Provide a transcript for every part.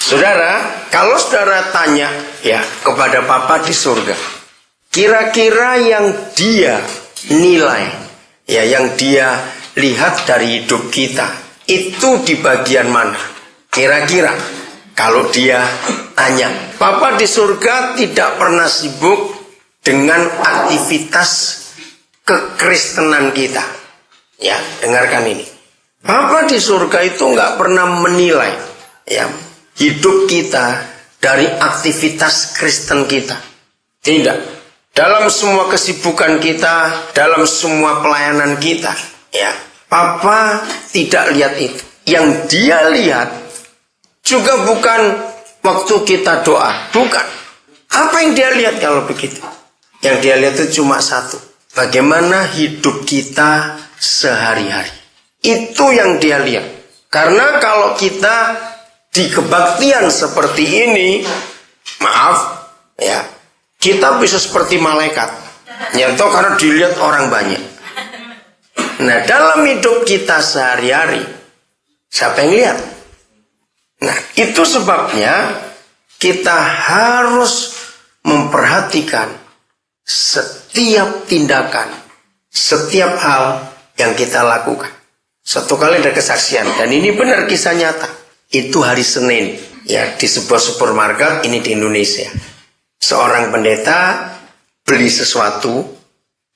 Saudara, kalau saudara tanya ya kepada Papa di surga, kira-kira yang dia nilai, ya yang dia lihat dari hidup kita, itu di bagian mana? Kira-kira kalau dia tanya, Papa di surga tidak pernah sibuk dengan aktivitas kekristenan kita. Ya, dengarkan ini. Papa di surga itu nggak pernah menilai ya hidup kita dari aktivitas Kristen kita. Tidak. Dalam semua kesibukan kita, dalam semua pelayanan kita, ya, Papa tidak lihat itu. Yang dia lihat juga bukan waktu kita doa, bukan. Apa yang dia lihat kalau begitu? Yang dia lihat itu cuma satu. Bagaimana hidup kita sehari-hari. Itu yang dia lihat. Karena kalau kita di kebaktian seperti ini, maaf, ya, kita bisa seperti malaikat. Ya, toh karena dilihat orang banyak. Nah, dalam hidup kita sehari-hari, siapa yang lihat? Nah, itu sebabnya kita harus memperhatikan setiap tindakan, setiap hal yang kita lakukan. Satu kali ada kesaksian, dan ini benar kisah nyata. Itu hari Senin, ya, di sebuah supermarket ini di Indonesia. Seorang pendeta beli sesuatu,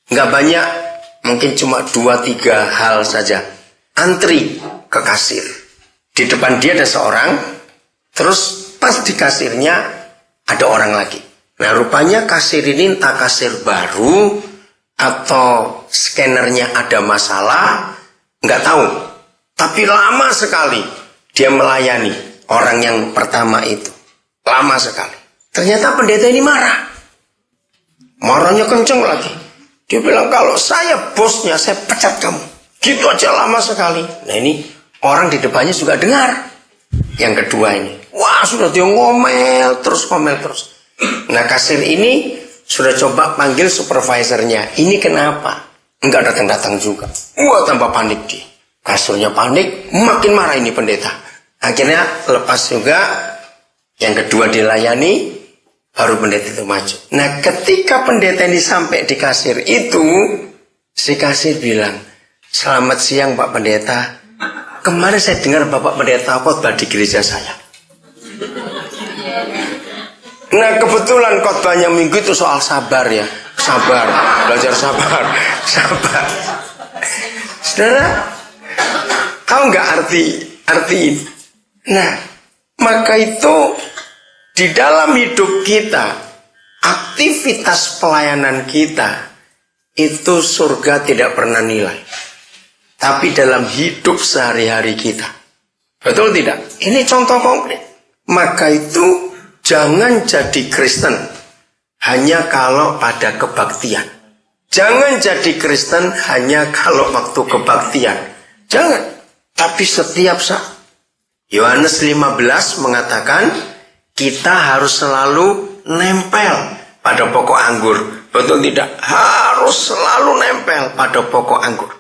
nggak banyak, mungkin cuma 2-3 hal saja. Antri ke kasir. Di depan dia ada seorang, terus pas di kasirnya ada orang lagi. Nah, rupanya kasir ini entah kasir baru atau scannernya ada masalah, nggak tahu. Tapi lama sekali dia melayani orang yang pertama itu. Lama sekali. Ternyata pendeta ini marah. Marahnya kenceng lagi. Dia bilang, kalau saya bosnya, saya pecat kamu. Gitu aja lama sekali. Nah, ini orang di depannya juga dengar. Yang kedua ini, wah, sudah dia ngomel terus. Nah, kasir ini sudah coba panggil supervisornya. Ini kenapa? Enggak datang-datang juga. Wah, tambah panik dia. Kasurnya panik, makin marah ini pendeta. Akhirnya lepas juga. Yang kedua dilayani, baru pendeta itu maju. Nah, ketika pendeta ini sampai di kasir itu, si kasir bilang, selamat siang Pak Pendeta. Kemarin saya dengar Bapak Pendeta khotbah di gereja saya. Nah, kebetulan khotbahnya minggu itu soal sabar ya. Sabar, belajar sabar. Saudara, tahu nggak arti ini? Nah, maka itu di dalam hidup kita, aktivitas pelayanan kita, itu surga tidak pernah nilai. Tapi dalam hidup sehari-hari kita. Betul tidak? Ini contoh konkret. Maka itu jangan jadi Kristen hanya kalau pada kebaktian. Jangan jadi Kristen hanya kalau waktu kebaktian. Jangan. Tapi setiap saat. Yohanes 15 mengatakan kita harus selalu nempel pada pokok anggur. Betul tidak? Harus selalu nempel pada pokok anggur.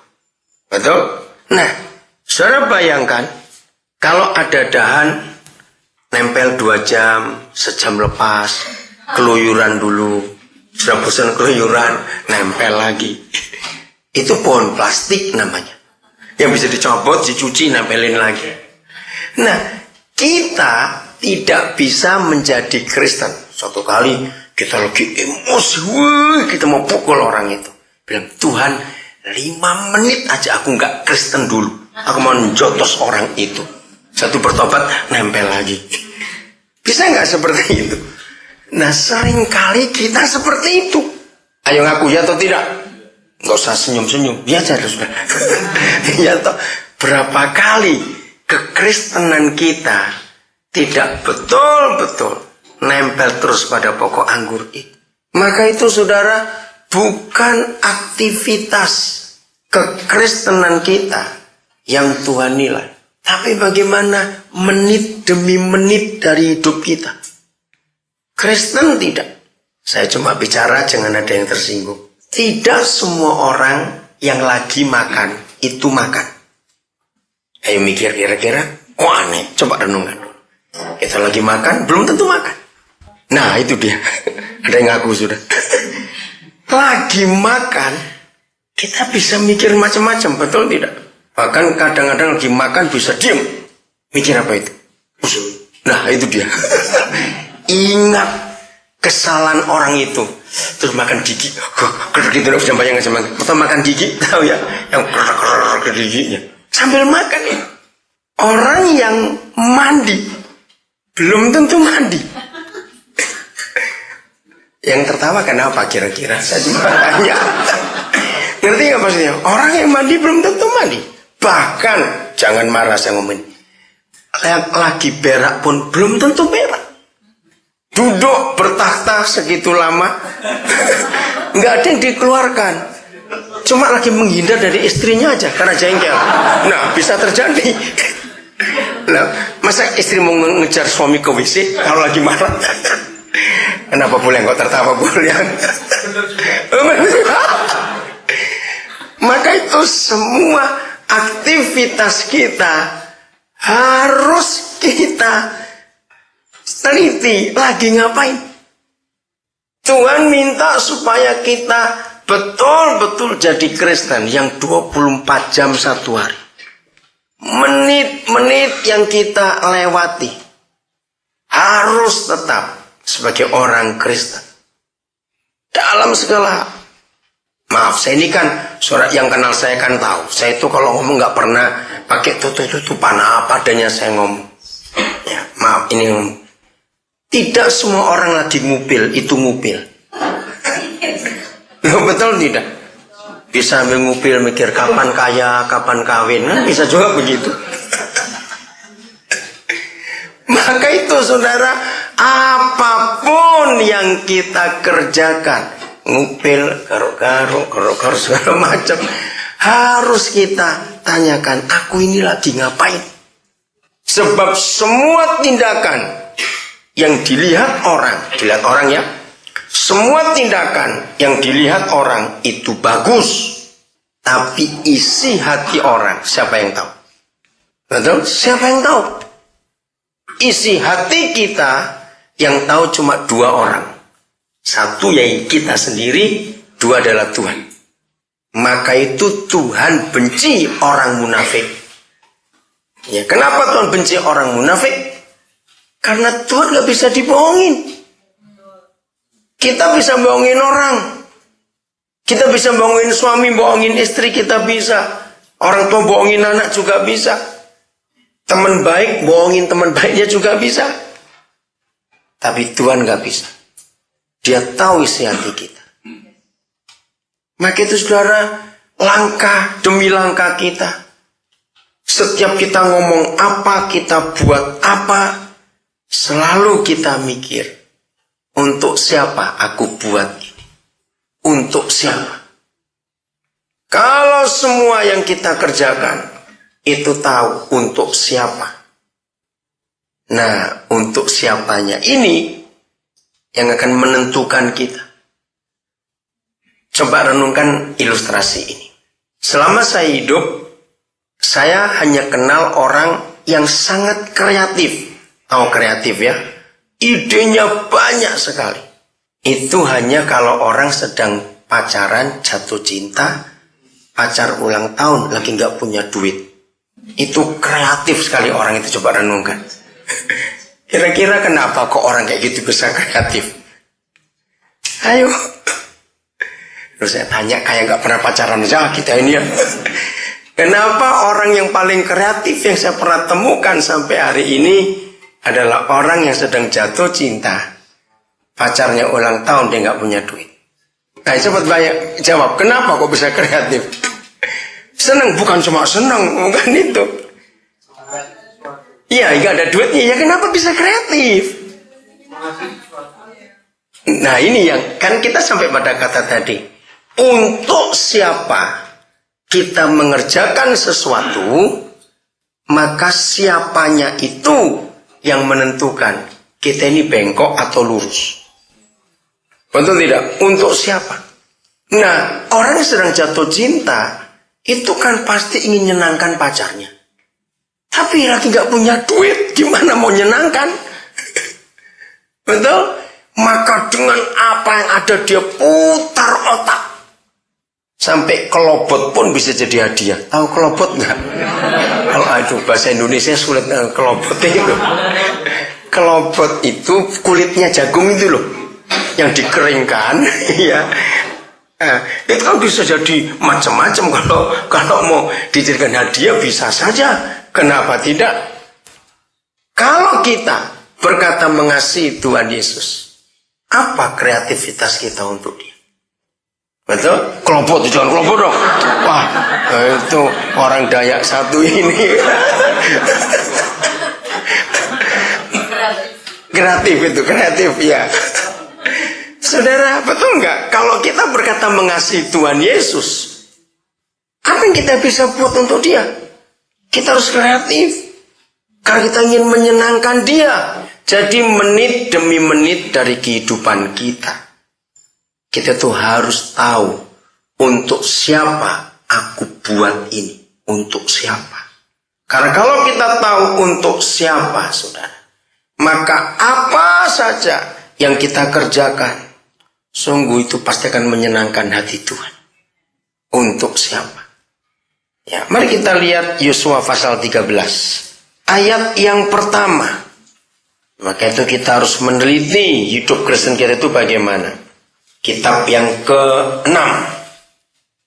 Betul? Nah, saudara bayangkan kalau ada dahan nempel 2 jam, sejam lepas, keluyuran dulu, sudah bosan keluyuran, nempel lagi. Itu pohon plastik namanya. Yang bisa dicopot, dicuci, nempelin lagi. Nah, kita tidak bisa menjadi Kristen. Suatu kali kita lagi emosi, kita mau pukul orang itu. Bilang, Tuhan, 5 menit aja aku nggak Kristen dulu. Aku mau menjotos orang itu. Satu bertobat, nempel lagi. Bisa nggak seperti itu? Nah, seringkali kita seperti itu. Ayo ngaku ya atau tidak? Nggak usah senyum-senyum. Ya saja sudah. Ya toh, berapa kali kekristenan kita tidak betul-betul nempel terus pada pokok anggur itu. Maka itu saudara, bukan aktivitas kekristenan kita yang Tuhan nilai. Tapi bagaimana menit demi menit dari hidup kita. Kristen tidak. Saya cuma bicara, jangan ada yang tersinggung. Tidak semua orang yang lagi makan, itu makan. Ayo mikir kira-kira, oh aneh, coba renungan. Kita Kita lagi makan, belum tentu makan. Nah itu dia. Ada yang ngaku sudah. Lagi makan, kita bisa mikir macam-macam, betul tidak? Bahkan kadang-kadang lagi makan bisa diam. Mikir apa itu? Nah itu dia. Ingat kesalahan orang itu. Terus makan gigi. Gitu sudah bayangkan sama. Atau makan gigi, tahu ya? Yang ke giginya. Sambil makan ya. Orang yang mandi belum tentu mandi. Yang tertawa kenapa kira-kira? Saya juga tanya. Ngerti nggak maksudnya? Orang yang mandi belum tentu mandi. Bahkan jangan marah saya ngomongin. Lagi berak pun belum tentu berak. Duduk bertakhta segitu lama, nggak ada yang dikeluarkan. Cuma lagi menghindar dari istrinya aja karena jengkel. Nah bisa terjadi. Nah, masa istri mau ngejar suami ke WC kalau lagi marah? Kenapa boleh kok tertawa boleh? Maka itu semua aktivitas kita harus kita teliti lagi ngapain. Tuhan minta supaya kita betul-betul jadi Kristen yang 24 jam satu hari. Menit-menit yang kita lewati harus tetap sebagai orang Kristen dalam segala. Maaf, saya ini kan suara yang kenal saya kan tahu. Saya itu kalau ngomong nggak pernah pakai tutupan apa adanya saya ngomong. Ya, maaf ini ngomong. Tidak semua orang lagi ngupil itu ngupil. Loh, betul tidak? Bisa mengupil mikir kapan kaya, kapan kawin, kan bisa juga begitu. Maka itu saudara, apapun yang kita kerjakan, ngupil, garuk-garuk segala macam, harus kita tanyakan, aku ini lagi ngapain? Sebab semua tindakan yang dilihat orang ya, semua tindakan yang dilihat orang itu bagus, tapi isi hati orang siapa yang tahu? Betul? Siapa yang tahu? Isi hati kita yang tahu cuma dua orang. Satu yaitu kita sendiri, dua adalah Tuhan. Maka itu Tuhan benci orang munafik. Ya, kenapa Tuhan benci orang munafik? Karena Tuhan gak bisa dibohongin. Kita bisa bohongin orang. Kita bisa bohongin suami, bohongin istri, kita bisa. Orang tua bohongin anak juga bisa. Teman baik, bohongin teman baiknya juga bisa. Tapi Tuhan gak bisa. Dia tahu isi hati kita. Maka itu saudara, langkah demi langkah kita. Setiap kita ngomong apa, kita buat apa, selalu kita mikir. Untuk siapa aku buat ini? Untuk siapa? Kalau semua yang kita kerjakan itu tahu untuk siapa. Nah, untuk siapanya ini yang akan menentukan kita. Coba renungkan ilustrasi ini. Selama saya hidup, saya hanya kenal orang yang sangat kreatif. Tahu kreatif ya? Idenya banyak sekali. Itu hanya kalau orang sedang pacaran, jatuh cinta, pacar ulang tahun, lagi nggak punya duit. Itu kreatif sekali orang itu, coba renungkan. Kira-kira kenapa kok orang kayak gitu bisa kreatif? Ayo. Terus saya tanya kayak nggak pernah pacaran aja kita ini ya. Kenapa orang yang paling kreatif yang saya pernah temukan sampai hari ini adalah orang yang sedang jatuh cinta, pacarnya ulang tahun, dia nggak punya duit. Nah, cepat banyak jawab, kenapa kok bisa kreatif? Senang, bukan cuma senang, bukan itu. Iya, nggak ada duitnya, ya kenapa bisa kreatif? Nah, ini yang kan kita sampai pada kata tadi, untuk siapa kita mengerjakan sesuatu, maka siapanya itu yang menentukan kita ini bengkok atau lurus. Betul tidak? Untuk siapa? Nah, orang yang sedang jatuh cinta itu kan pasti ingin menyenangkan pacarnya. Tapi lagi gak punya duit. Gimana mau nyenangkan? Betul? Maka dengan apa yang ada dia putar otak. Sampai kelobot pun bisa jadi hadiah. Tahu kelobot nggak? Kalau itu bahasa Indonesia sulit. Kelobot itu. Kelobot itu kulitnya jagung itu loh, yang dikeringkan, ya. Itu kan bisa jadi macam-macam. Kalau mau dijadikan hadiah bisa saja. Kenapa tidak? Kalau kita berkata mengasihi Tuhan Yesus, apa kreativitas kita untuk dia? Betul? Kelopot, jangan kelopot dong. Wah, itu orang Dayak satu ini. Kreatif ya. Saudara, betul nggak? Kalau kita berkata mengasihi Tuhan Yesus, apa yang kita bisa buat untuk dia? Kita harus kreatif. Karena kita ingin menyenangkan dia. Jadi menit demi menit dari kehidupan kita, kita tuh harus tahu untuk siapa aku buat ini. Untuk siapa? Karena kalau kita tahu untuk siapa, saudara, maka apa saja yang kita kerjakan, sungguh itu pasti akan menyenangkan hati Tuhan. Untuk siapa? Ya, mari kita lihat Yosua pasal 13. Ayat yang pertama. Maka itu kita harus meneliti hidup Kristen kita itu bagaimana. Kitab yang ke-6.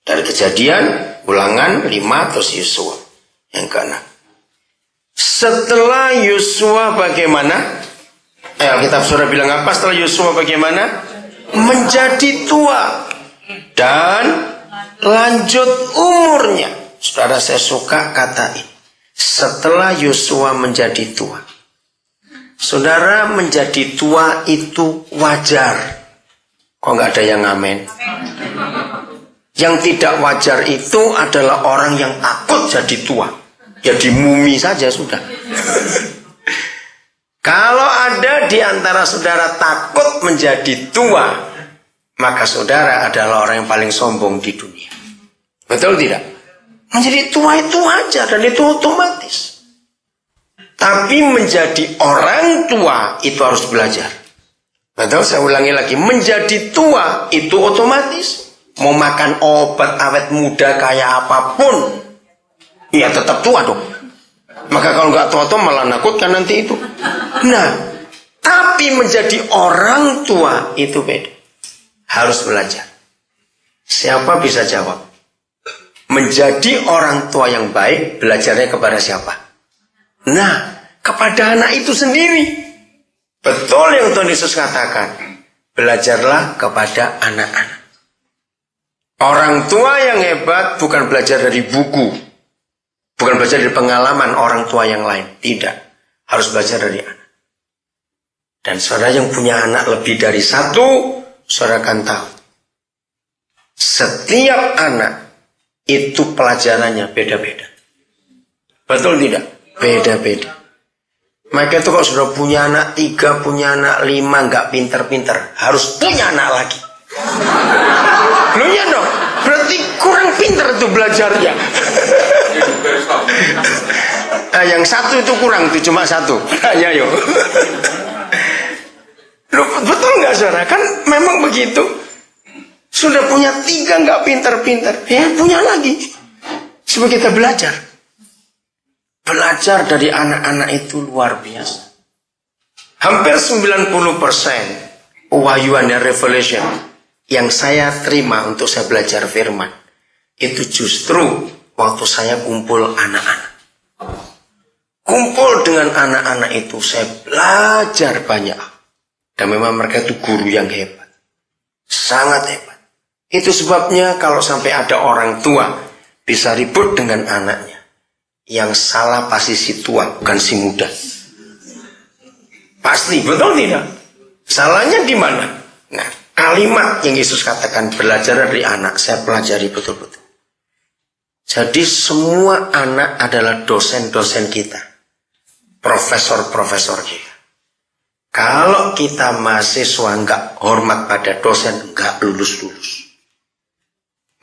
Dari Kejadian, Ulangan 5, terus Yosua. Yang ke-6. Setelah Yosua bagaimana? Kitab Surah bilang apa setelah Yosua bagaimana? Menjadi tua dan lanjut umurnya. Saudara, saya suka kata ini. Setelah Yosua menjadi tua. Saudara, menjadi tua itu wajar. Kok nggak ada yang amin? Yang tidak wajar itu adalah orang yang takut jadi tua. Jadi mumi saja sudah. Kalau ada di antara saudara takut menjadi tua, maka saudara adalah orang yang paling sombong di dunia. Betul tidak? Menjadi tua itu wajar dan itu otomatis. Tapi menjadi orang tua itu harus belajar. Betul, saya ulangi lagi. Menjadi tua itu otomatis. Mau makan obat awet muda kayak apapun, ya tetap tua dong. Maka kalau nggak tua-tua malah nakutkan nanti itu. Nah, tapi menjadi orang tua itu beda. Harus belajar. Siapa bisa jawab? Menjadi orang tua yang baik, belajarnya kepada siapa? Nah, kepada anak itu sendiri. Betul yang Tuhan Yesus katakan. Belajarlah kepada anak-anak. Orang tua yang hebat bukan belajar dari buku. Bukan belajar dari pengalaman orang tua yang lain. Tidak. Harus belajar dari anak. Dan saudara yang punya anak lebih dari satu, saudara akan tahu. Setiap anak itu pelajarannya beda-beda. Betul tidak? Beda-beda. Maka itu kalau sudah punya anak 3, punya anak 5, nggak pinter-pinter. Harus punya anak lagi. Loh ya dong, berarti kurang pinter tuh belajarnya. Yang satu itu kurang, itu cuma satu. Ya yuk. Loh, betul nggak saudara? Kan memang begitu. Sudah punya 3 nggak pinter-pinter, ya punya lagi. Supaya kita belajar. Belajar dari anak-anak itu luar biasa. Hampir 90% pewahyuan dan revelation yang saya terima untuk saya belajar firman, itu justru waktu saya kumpul anak-anak. Kumpul dengan anak-anak itu saya belajar banyak. Dan memang mereka itu guru yang hebat. Sangat hebat. Itu sebabnya kalau sampai ada orang tua bisa ribut dengan anaknya, yang salah pasti si tua, bukan si muda. Pasti, betul tidak? Salahnya di mana? Nah, kalimat yang Yesus katakan belajar dari anak, saya pelajari betul-betul. Jadi semua anak adalah dosen-dosen kita, profesor-profesor kita. Kalau kita mahasiswa nggak hormat pada dosen, nggak lulus-lulus.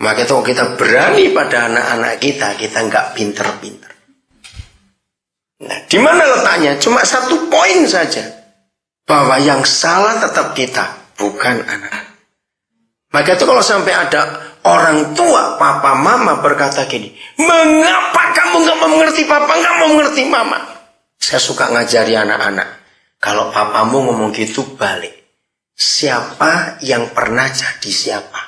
Maka itu kita berani pada anak-anak kita nggak pinter-pinter. Nah, di mana letaknya? Cuma satu poin saja. Bahwa yang salah tetap kita, bukan anak. Maka itu kalau sampai ada orang tua, papa, mama berkata gini, mengapa kamu nggak mau mengerti papa, nggak mau mengerti mama? Saya suka ngajari anak-anak. Kalau papamu ngomong gitu, balik. Siapa yang pernah jadi siapa?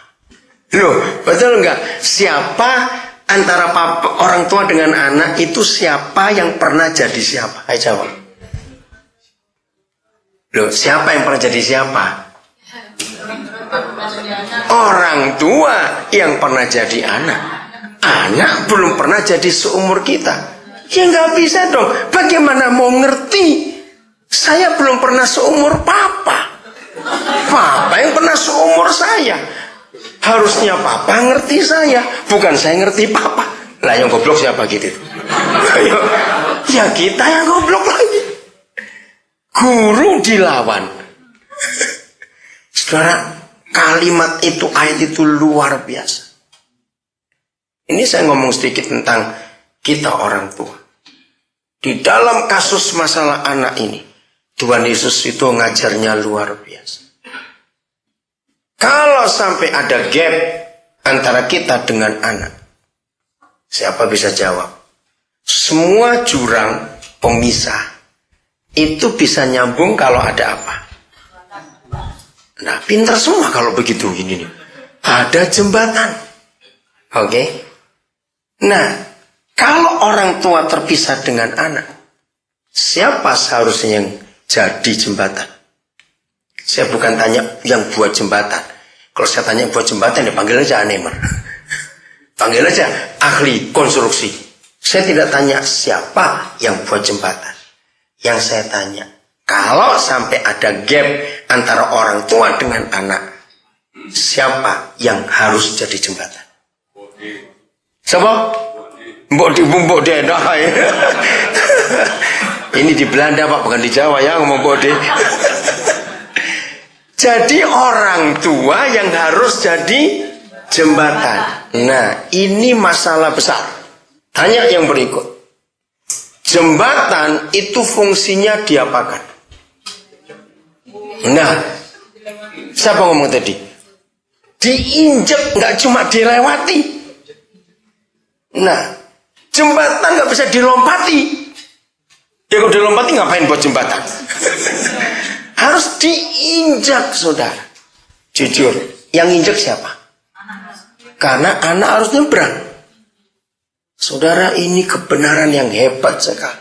Loh, betul nggak? Siapa antara papa, orang tua dengan anak itu siapa yang pernah jadi siapa? Ayo jawab. Loh, siapa yang pernah jadi siapa? Orang tua yang pernah jadi anak. Anak belum pernah jadi seumur kita. Ya nggak bisa dong. Bagaimana mau ngerti? Saya belum pernah seumur papa. Papa yang pernah seumur saya. Harusnya papa ngerti saya, bukan saya ngerti papa. Lah yang goblok siapa gitu? Ya kita yang goblok lagi. Guru dilawan. Saudara, kalimat itu, ayat itu luar biasa. Ini saya ngomong sedikit tentang kita orang tua. Di dalam kasus masalah anak ini, Tuhan Yesus itu ngajarnya luar biasa. Kalau sampai ada gap antara kita dengan anak, siapa bisa jawab? Semua jurang pemisah itu bisa nyambung kalau ada apa? Nah, pintar semua kalau begitu ini nih. Ada jembatan. Oke? Nah, kalau orang tua terpisah dengan anak, siapa seharusnya yang jadi jembatan? Saya bukan tanya yang buat jembatan. Kalau saya tanya buat jembatan, ya panggil aja anemer. Panggil aja ahli konstruksi. Saya tidak tanya siapa yang buat jembatan. Yang saya tanya, kalau sampai ada gap antara orang tua dengan anak, siapa yang harus jadi jembatan? Siapa? Mbok de. Ini di Belanda Pak, bukan di Jawa ya ngomong mbok de. Jadi orang tua yang harus jadi jembatan. Nah, ini masalah besar. Tanya yang berikut. Jembatan itu fungsinya diapakan? Nah, siapa ngomong tadi? Diinjek, nggak cuma dilewati. Nah, jembatan nggak bisa dilompati. Ya kalau dilompati ngapain buat jembatan? Harus diinjak, saudara. Jujur, yang injak siapa? Karena anak harus nyebrang. Saudara, ini kebenaran yang hebat sekali.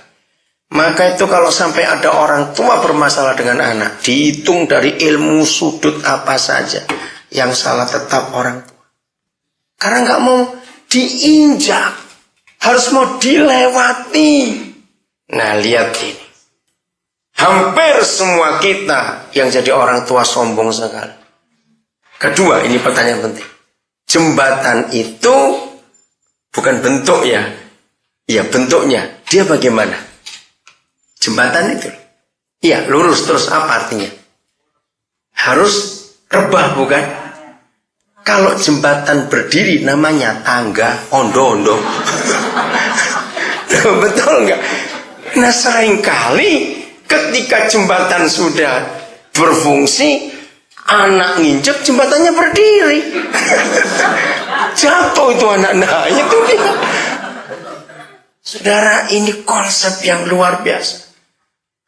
Maka itu kalau sampai ada orang tua bermasalah dengan anak, dihitung dari ilmu sudut apa saja, yang salah tetap orang tua. Karena nggak mau diinjak, harus mau dilewati. Nah, lihat ini. Hampir semua kita yang jadi orang tua sombong sekali. Kedua, ini pertanyaan penting. Jembatan itu bukan bentuk ya. Iya, bentuknya. Dia bagaimana? Jembatan itu. Iya, lurus terus apa artinya? Harus rebah bukan? Kalau jembatan berdiri namanya tangga, ondo-ondo. Betul nggak? Nah, seringkali ketika jembatan sudah berfungsi, anak nginjek jembatannya berdiri. Jatuh itu anak. Nah, itu dia. Saudara, ini konsep yang luar biasa.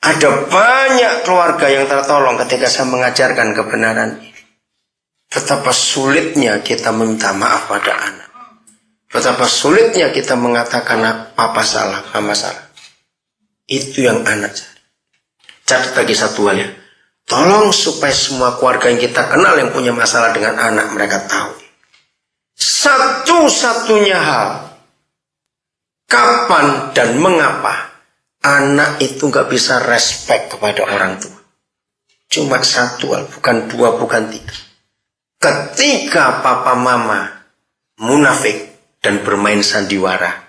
Ada banyak keluarga yang tertolong ketika saya mengajarkan kebenaran ini. Betapa sulitnya kita meminta maaf pada anak. Betapa sulitnya kita mengatakan apa salah, mama salah. Itu yang anak cari. Catat lagi satu hal ya. Tolong supaya semua keluarga yang kita kenal yang punya masalah dengan anak, mereka tahu. Satu-satunya hal, kapan dan mengapa anak itu gak bisa respect kepada orang tua. Cuma satu hal, bukan dua, bukan tiga. Ketika papa mama munafik dan bermain sandiwara,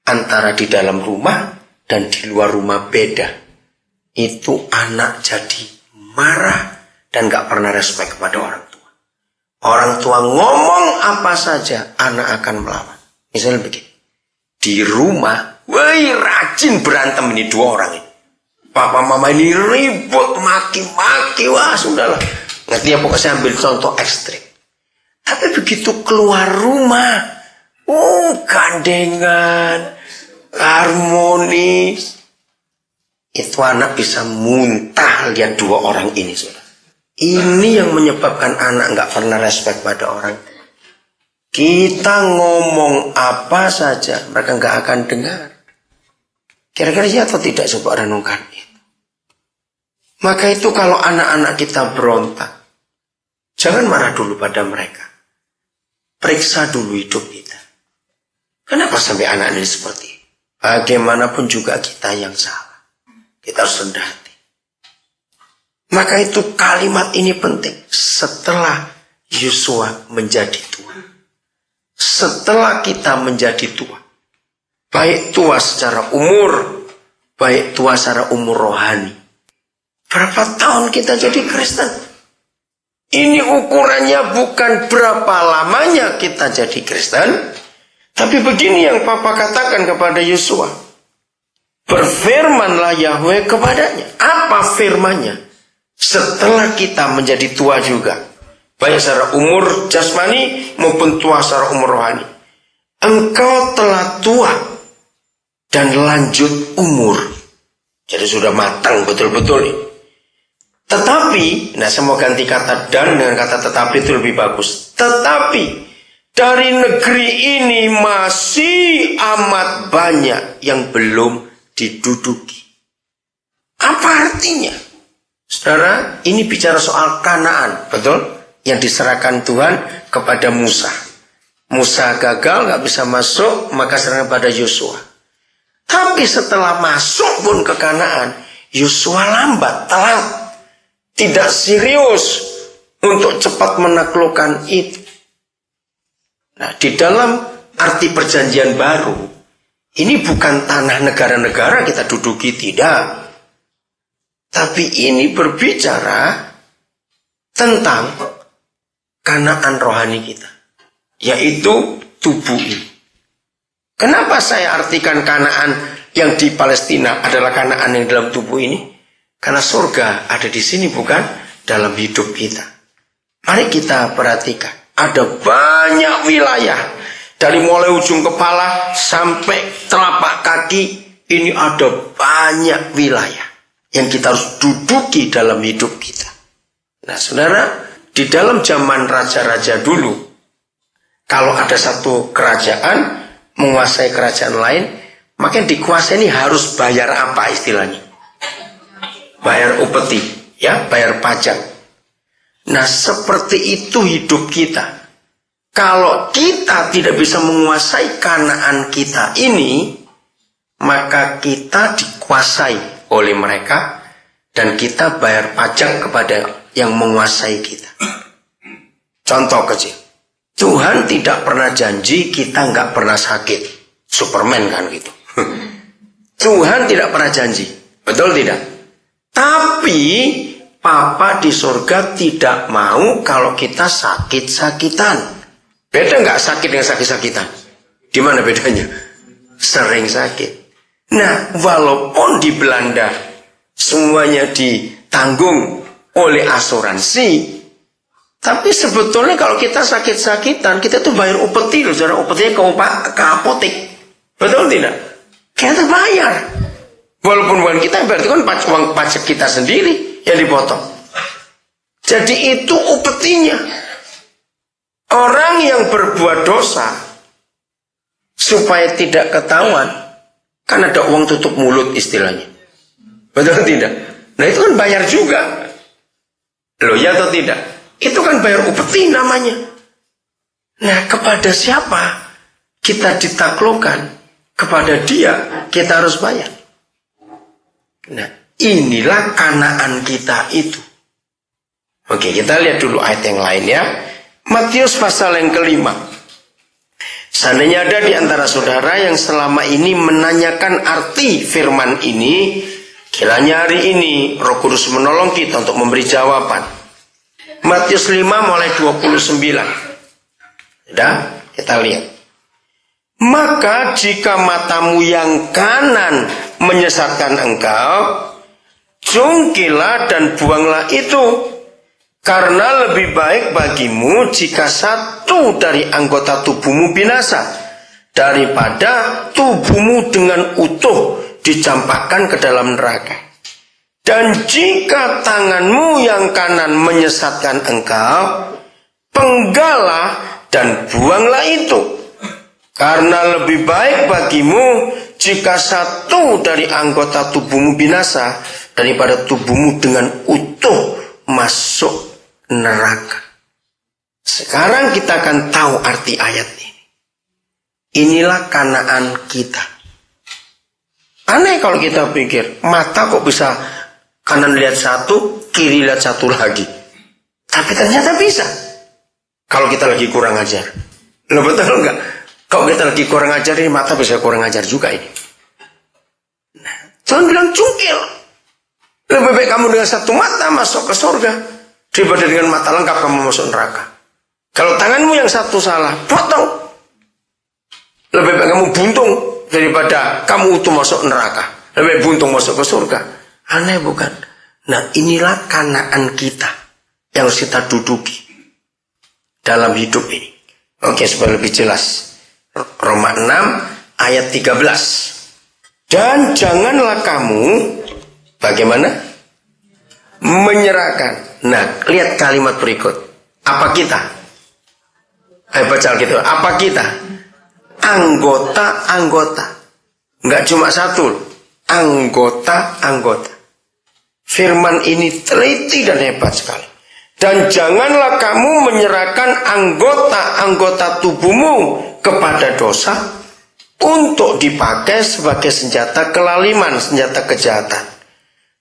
antara di dalam rumah dan di luar rumah beda. Itu anak jadi marah dan gak pernah respect kepada orang tua. Orang tua ngomong apa saja, anak akan melawan. Misalnya begini, di rumah Wih, rajin berantem ini dua orang ini. Papa mama ini ribut, maki-maki, wah sudahlah. Ngerti ya, pokoknya saya ambil contoh ekstrim. Tapi begitu keluar rumah, gandengan, harmonis. Itu anak bisa muntah lihat dua orang ini, saudara. Ini yang menyebabkan anak nggak pernah respect pada orang. Kita ngomong apa saja, mereka nggak akan dengar. Kira-kira ya atau tidak coba renungkan itu. Maka itu kalau anak-anak kita berontak, jangan marah dulu pada mereka. Periksa dulu hidup kita. Kenapa sampai anak ini seperti ini? Bagaimanapun juga kita yang salah. Kita harus rendah hati. Maka itu kalimat ini penting. Setelah Yosua menjadi tua. Setelah kita menjadi tua. Baik tua secara umur, baik tua secara umur rohani. Berapa tahun kita jadi Kristen? Ini ukurannya bukan berapa lamanya kita jadi Kristen. Tapi begini yang Papa katakan kepada Yosua. Berfirmanlah Yahweh kepadanya. Apa firmannya? Setelah kita menjadi tua juga. Baik secara umur jasmani maupun tua secara umur rohani. Engkau telah tua. Dan lanjut umur. Jadi sudah matang betul-betul nih. Tetapi, nah saya mau ganti kata dan dengan kata tetapi itu lebih bagus. Tetapi, dari negeri ini masih amat banyak yang belum diduduki. Apa artinya? Saudara, ini bicara soal Kanaan, betul? Yang diserahkan Tuhan kepada Musa. Musa gagal, nggak bisa masuk, maka serahkan pada Yosua. Tapi setelah masuk pun ke Kanaan, Yosua lambat, telat. Tidak serius untuk cepat menaklukkan itu. Nah, di dalam arti perjanjian baru, ini bukan tanah negara-negara kita duduki, tidak. Tapi ini berbicara tentang Kanaan rohani kita. Yaitu tubuh ini. Kenapa saya artikan Kanaan yang di Palestina adalah Kanaan yang dalam tubuh ini? Karena surga ada di sini bukan dalam hidup kita. Mari kita perhatikan. Ada banyak wilayah. Dari mulai ujung kepala sampai telapak kaki. Ini ada banyak wilayah. Yang kita harus duduki dalam hidup kita. Nah saudara, di dalam zaman raja-raja dulu. Kalau ada satu kerajaan menguasai kerajaan lain, maka yang dikuasai ini harus bayar apa istilahnya? Bayar upeti, ya, bayar pajak. Nah, seperti itu hidup kita. Kalau kita tidak bisa menguasai Kanaan kita ini, maka kita dikuasai oleh mereka dan kita bayar pajak kepada yang menguasai kita. Contoh kecil. Tuhan tidak pernah janji kita nggak pernah sakit. Superman kan gitu. Tuhan tidak pernah janji. Betul tidak? Tapi Papa di surga tidak mau kalau kita sakit-sakitan. Beda nggak sakit dengan sakit-sakitan? Di mana bedanya? Sering sakit. Nah, walaupun di Belanda semuanya ditanggung oleh asuransi, tapi sebetulnya kalau kita sakit-sakitan, kita tuh bayar upeti loh. Saudara, upetinya ke apotek. Betul tidak? Kita bayar. Walaupun bukan kita, berarti kan uang pajak kita sendiri yang dipotong. Jadi itu upetinya. Orang yang berbuat dosa, supaya tidak ketahuan, kan ada uang tutup mulut istilahnya. Betul tidak? Nah itu kan bayar juga. Loh ya atau tidak? Itu kan bayar upeti namanya. Nah, kepada siapa kita ditaklukkan? Kepada dia kita harus bayar. Nah, inilah Kanaan kita itu. Oke, kita lihat dulu ayat yang lain ya. Matius pasal yang ke-5. Seandainya ada di antara saudara yang selama ini menanyakan arti firman ini, kiranya hari ini Roh Kudus menolong kita untuk memberi jawaban. Matius 5 mulai 29. Sudah, kita lihat. Maka jika matamu yang kanan menyesatkan engkau, jungkilah dan buanglah itu. Karena lebih baik bagimu jika satu dari anggota tubuhmu binasa, daripada tubuhmu dengan utuh dicampakkan ke dalam neraka. Dan jika tanganmu yang kanan menyesatkan engkau, penggalah dan buanglah itu. Karena lebih baik bagimu jika satu dari anggota tubuhmu binasa, daripada tubuhmu dengan utuh masuk neraka. Sekarang kita akan tahu arti ayat ini. Inilah Kanaan kita. Aneh kalau kita pikir, mata kok bisa kanan lihat satu, kiri lihat satu lagi. Tapi ternyata bisa. Kalau kita lagi kurang ajar. Loh, betul enggak? Kalau kita lagi kurang ajar, ini mata bisa kurang ajar juga ini. Nah, Tuhan bilang cungkil. Lebih baik kamu dengan satu mata masuk ke surga, daripada dengan mata lengkap kamu masuk neraka. Kalau tanganmu yang satu salah, potong. Lebih baik kamu buntung daripada kamu utuh masuk neraka. Lebih baik buntung masuk ke surga. Aneh bukan? Nah, inilah Kanaan kita yang harus kita duduki dalam hidup ini. Oke, supaya lebih jelas. Roma 6 ayat 13. Dan janganlah kamu bagaimana? Menyerahkan. Nah, lihat kalimat berikut. Apa kita? Baca gitu. Apa kita? Anggota-anggota. Enggak cuma satu. Anggota-anggota. Firman ini teliti dan hebat sekali. Dan janganlah kamu menyerahkan anggota-anggota tubuhmu kepada dosa untuk dipakai sebagai senjata kelaliman, senjata kejahatan.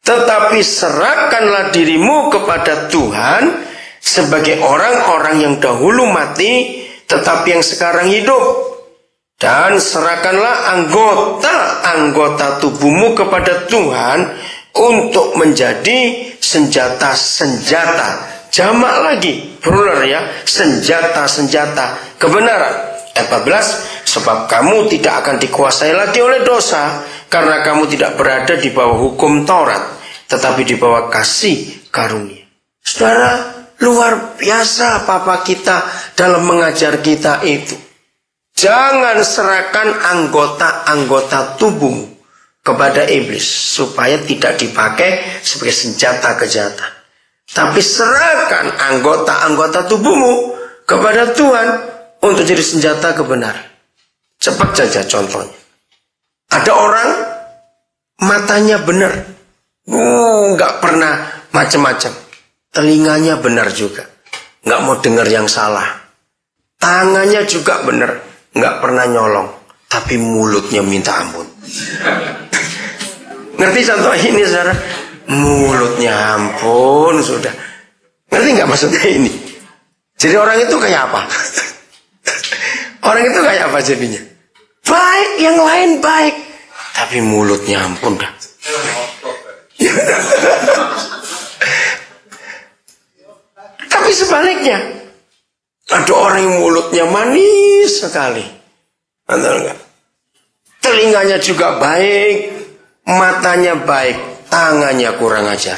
Tetapi serahkanlah dirimu kepada Tuhan sebagai orang-orang yang dahulu mati, tetapi yang sekarang hidup. Dan serahkanlah anggota-anggota tubuhmu kepada Tuhan untuk menjadi senjata-senjata. Jamak lagi, plural ya, senjata-senjata kebenaran. Ayat 14, sebab kamu tidak akan dikuasai lagi oleh dosa, karena kamu tidak berada di bawah hukum Taurat, tetapi di bawah kasih karunia. Saudara, luar biasa Papa kita dalam mengajar kita itu. Jangan serahkan anggota-anggota tubuhmu kepada iblis, supaya tidak dipakai sebagai senjata kejahatan. Tapi serahkan anggota-anggota tubuhmu kepada Tuhan untuk jadi senjata kebenaran. Cepat saja contohnya. Ada orang matanya benar, nggak pernah macam-macam. Telinganya benar juga, nggak mau dengar yang salah. Tangannya juga benar, nggak pernah nyolong. Tapi mulutnya minta ampun. Ngerti contoh ini, saudara? Mulutnya ampun sudah. Ngerti nggak maksudnya ini? Jadi orang itu kayak apa? Orang itu kayak apa jadinya? Baik, yang lain baik, tapi mulutnya ampun dah. Tapi sebaliknya, ada orang yang mulutnya manis sekali. Betul nggak? Telinganya juga baik, matanya baik, tangannya kurang ajar.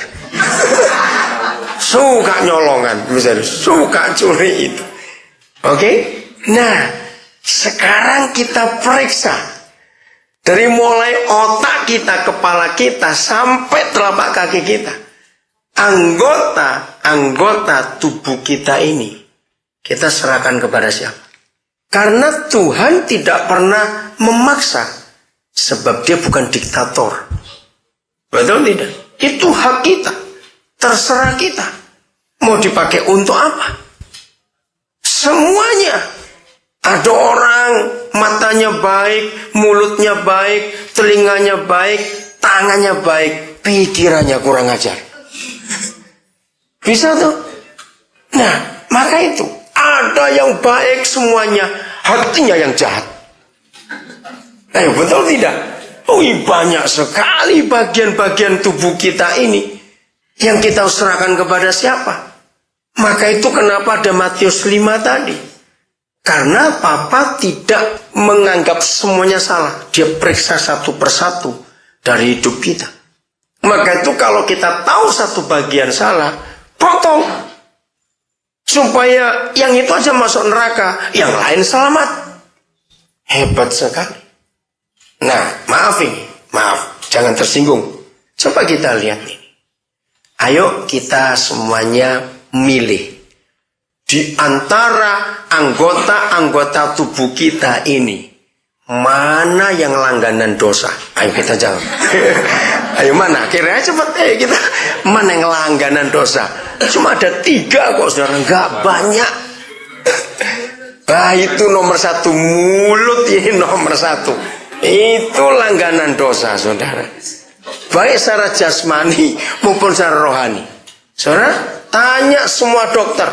Suka nyolongan, misalnya suka curi itu. Oke? Nah, sekarang kita periksa dari mulai otak kita, kepala kita, sampai telapak kaki kita. Anggota tubuh kita ini kita serahkan kepada siapa? Karena Tuhan tidak pernah memaksa, sebab Dia bukan diktator. Betul tidak? Itu hak kita, terserah kita. Mau dipakai untuk apa? Semuanya. Ada orang matanya baik, mulutnya baik, telinganya baik, tangannya baik, pikirannya kurang ajar. Bisa tuh? Nah, maka itu ada yang baik semuanya, hatinya yang jahat. Betul tidak? Banyak sekali bagian-bagian tubuh kita ini yang kita serahkan kepada siapa? Maka itu kenapa ada Matius 5 tadi. Karena papa tidak menganggap semuanya salah. Dia periksa satu persatu dari hidup kita. Maka itu kalau kita tahu satu bagian salah, potong. Supaya yang itu aja masuk neraka, yang lain selamat. Hebat sekali. Nah, maaf ini. Maaf, jangan tersinggung. Coba kita lihat ini. Ayo kita semuanya milih. Di antara anggota-anggota tubuh kita ini, mana yang langganan dosa? Ayo kita jawab. Ayo mana? Kira cepat kita. Mana yang langganan dosa? Cuma ada 3 kok saudara, nggak banyak. Bah itu nomor 1, mulut ini nomor 1. Itu langganan dosa saudara. Baik secara jasmani maupun secara rohani. Saudara, tanya semua dokter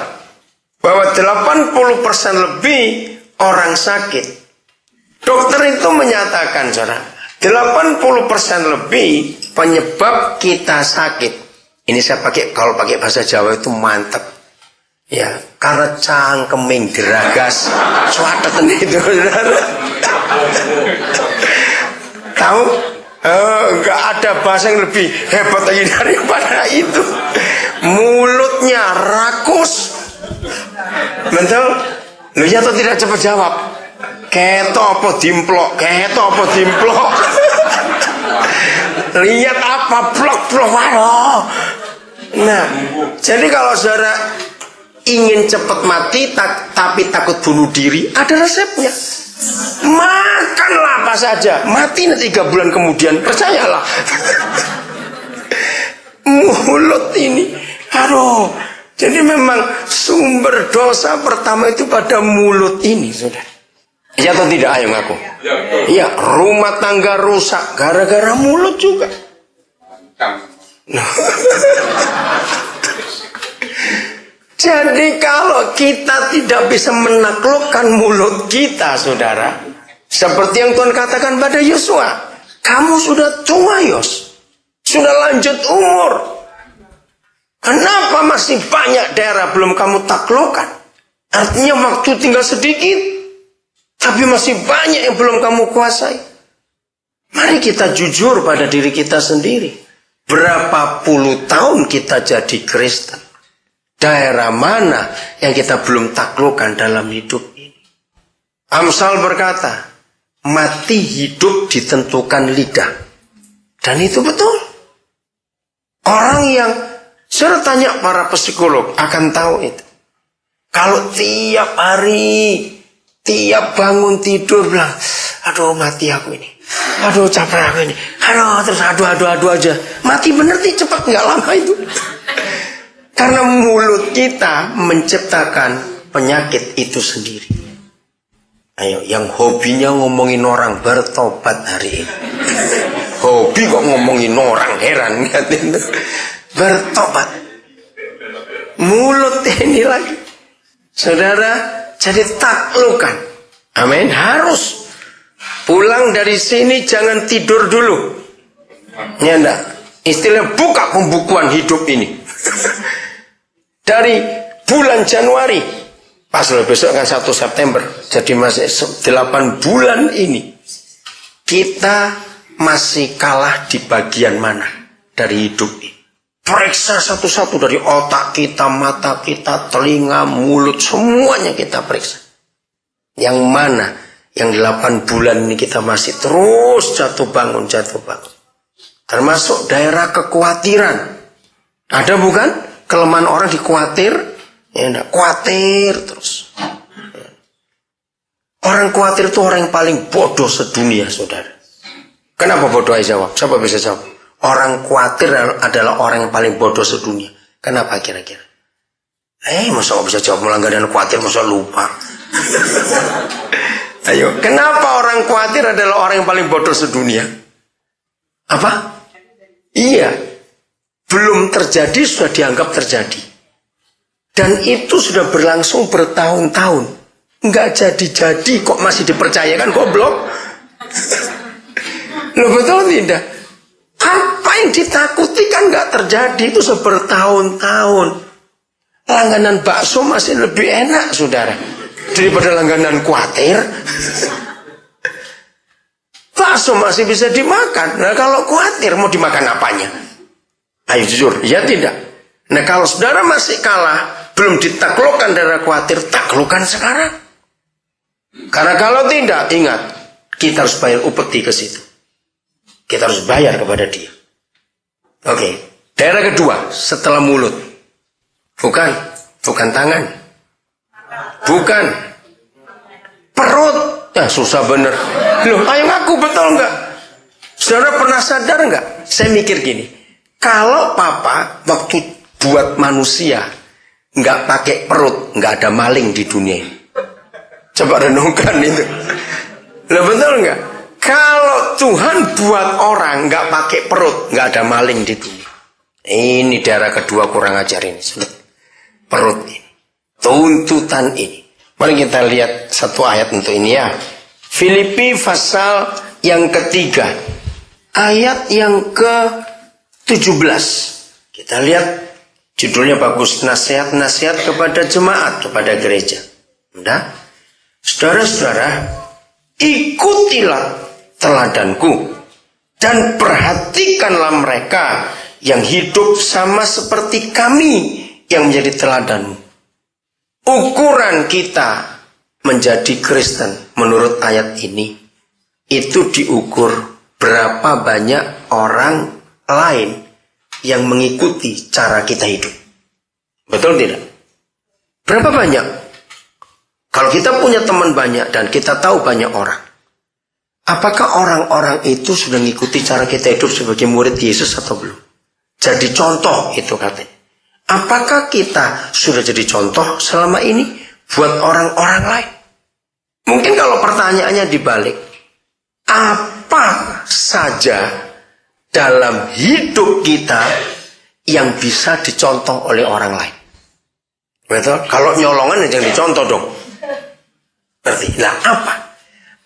bahwa 80% lebih orang sakit. Dokter itu menyatakan saudara, 80% lebih penyebab kita sakit. Ini saya pakai, kalau pakai bahasa Jawa itu mantep. Ya, karena cangkeming geragas suateten itu saudara. Tahu? Enggak ada bahasa yang lebih hebat lagi daripada itu. Mulutnya rakus. Betul? Lu ya atau tidak cepat jawab? Keto apa dimplok? Keto apa dimplok? Lihat apa blok-blok. Waduh. Nah, jadi kalau saudara ingin cepat mati tapi takut bunuh diri, ada resepnya. Makanlah apa saja, mati nanti 3 bulan kemudian, percayalah. Mulut ini, aduh. Jadi memang sumber dosa pertama itu pada mulut ini, saudara. Ya atau tidak? Ayo ngaku. Iya, rumah tangga rusak gara-gara mulut juga. Jadi kalau kita tidak bisa menaklukkan mulut kita, saudara, seperti yang Tuhan katakan pada Yosua, kamu sudah tua Yos, sudah lanjut umur. Kenapa masih banyak daerah belum kamu taklukkan? Artinya waktu tinggal sedikit, tapi masih banyak yang belum kamu kuasai. Mari kita jujur pada diri kita sendiri. Berapa puluh tahun kita jadi Kristen? Daerah mana yang kita belum taklukkan dalam hidup ini? Amsal berkata, mati hidup ditentukan lidah. Dan itu betul. Orang yang, saya tanya para psikolog akan tahu itu. Kalau tiap hari, tiap bangun tidur bilang, aduh mati aku ini, aduh capek aku ini, aduh terus aduh aja. Mati bener sih cepat, nggak lama itu. Karena mulut kita menciptakan penyakit itu sendiri. Ayo, yang hobinya ngomongin orang bertobat hari ini. Hobi kok ngomongin orang, heran. Bertobat. Mulut ini lagi. Saudara, jadi taklukkan. Amin. Harus. Pulang dari sini jangan tidur dulu. Ya enggak? Istilah buka pembukuan hidup ini. Dari bulan Januari, pas besok kan 1 September, jadi masih 8 bulan ini, kita masih kalah di bagian mana dari hidup ini. Periksa satu-satu dari otak kita, mata kita, telinga, mulut, semuanya kita periksa. Yang mana yang 8 bulan ini kita masih terus jatuh bangun. Termasuk daerah kekhawatiran. Ada bukan? Kelemahan orang dikhawatir, ya enggak, khawatir terus. Orang khawatir itu orang yang paling bodoh sedunia, saudara. Kenapa bodoh? Ayo jawab. Siapa bisa jawab? Orang khawatir adalah orang yang paling bodoh sedunia. Kenapa kira-kira? Masa gak bisa jawab melanggaran khawatir, masa lupa? Ayo, kenapa orang khawatir adalah orang yang paling bodoh sedunia? Apa? Iya. Belum terjadi sudah dianggap terjadi. Dan itu sudah berlangsung bertahun-tahun. Enggak jadi-jadi kok masih dipercayakan, goblok. Loh betul tidak? Apa yang ditakuti kan enggak terjadi, itu sudah bertahun-tahun. Langganan bakso masih lebih enak, saudara. Daripada langganan khawatir. Bakso masih bisa dimakan. Nah kalau khawatir mau dimakan apanya? Ayo jujur, ya tidak. Nah kalau saudara masih kalah, belum ditaklukkan dari khawatir, taklukkan sekarang. Karena kalau tidak, ingat, kita harus bayar upeti ke situ. Kita harus bayar kepada dia. Oke, daerah kedua setelah mulut. Bukan tangan. Bukan perut. Ya susah bener. Loh, ayo ngaku betul nggak? Saudara pernah sadar nggak? Saya mikir gini. Kalau papa waktu buat manusia nggak pakai perut, nggak ada maling di dunia. Coba renungkan itu. Loh betul nggak? Kalau Tuhan buat orang nggak pakai perut, nggak ada maling di dunia. Ini daerah kedua kurang ajar ini. Perut ini. Tuntutan ini. Mari kita lihat satu ayat untuk ini ya. Filipi pasal yang ketiga. Ayat yang ke-17. Kita lihat judulnya bagus. Nasihat-nasihat kepada jemaat, kepada gereja. Udah? Saudara-saudara, ikutilah teladanku dan perhatikanlah mereka yang hidup sama seperti kami yang menjadi teladanmu. Ukuran kita menjadi Kristen menurut ayat ini itu diukur berapa banyak orang lain yang mengikuti cara kita hidup. Betul tidak? Berapa banyak? Kalau kita punya teman banyak dan kita tahu banyak orang, apakah orang-orang itu sudah mengikuti cara kita hidup sebagai murid Yesus atau belum? Jadi contoh itu katanya. Apakah kita sudah jadi contoh selama ini buat orang-orang lain? Mungkin kalau pertanyaannya dibalik, apa saja dalam hidup kita yang bisa dicontoh oleh orang lain? Betul? Kalau nyolongan jangan dicontoh dong. Berarti, lah apa?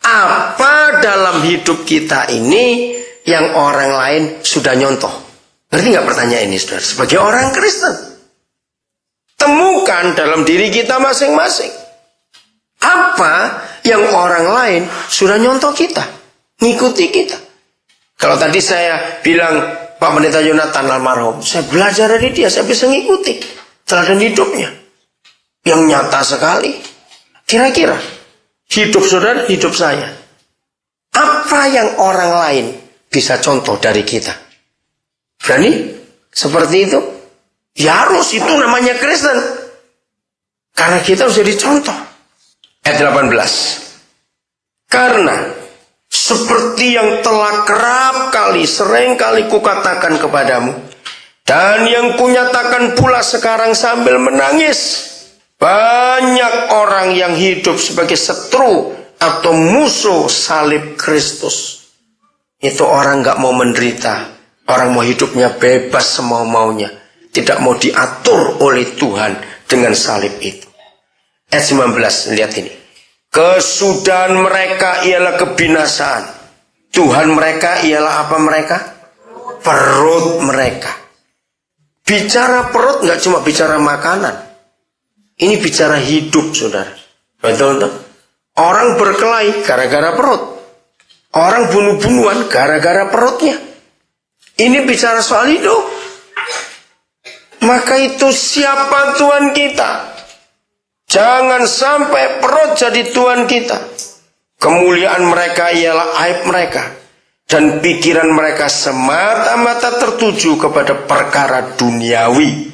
Apa dalam hidup kita ini yang orang lain sudah nyontoh? Ngerti nggak pertanyaan ini, saudara? Sebagai orang Kristen, temukan dalam diri kita masing-masing. Apa yang orang lain sudah nyontoh kita, ngikuti kita. Kalau tadi saya bilang Pak Pendeta Yonatan almarhum, saya belajar dari dia, saya bisa ngikuti teladan hidupnya yang nyata sekali. Kira-kira hidup saudara, hidup saya, apa yang orang lain bisa contoh dari kita? Berani seperti itu? Ya harus, itu namanya Kristen. Karena kita harus jadi contoh. Ayat 18. Karena seperti yang telah kerap kali, sering kali kukatakan kepadamu, dan yang kunyatakan pula sekarang sambil menangis, banyak orang yang hidup sebagai setru atau musuh salib Kristus. Itu orang gak mau menderita. Orang mau hidupnya bebas semau-maunya. Tidak mau diatur oleh Tuhan dengan salib itu. Ayat 19, lihat ini. Kesudahan mereka ialah kebinasaan. Tuhan mereka ialah apa mereka? Perut mereka. Bicara perut nggak cuma bicara makanan. Ini bicara hidup, saudara. Betul, betul. Orang berkelahi gara-gara perut. Orang bunuh-bunuhan gara-gara perutnya. Ini bicara soal hidup. Maka itu siapa Tuhan kita? Jangan sampai perut jadi Tuhan kita. Kemuliaan mereka ialah aib mereka. Dan pikiran mereka semata-mata tertuju kepada perkara duniawi.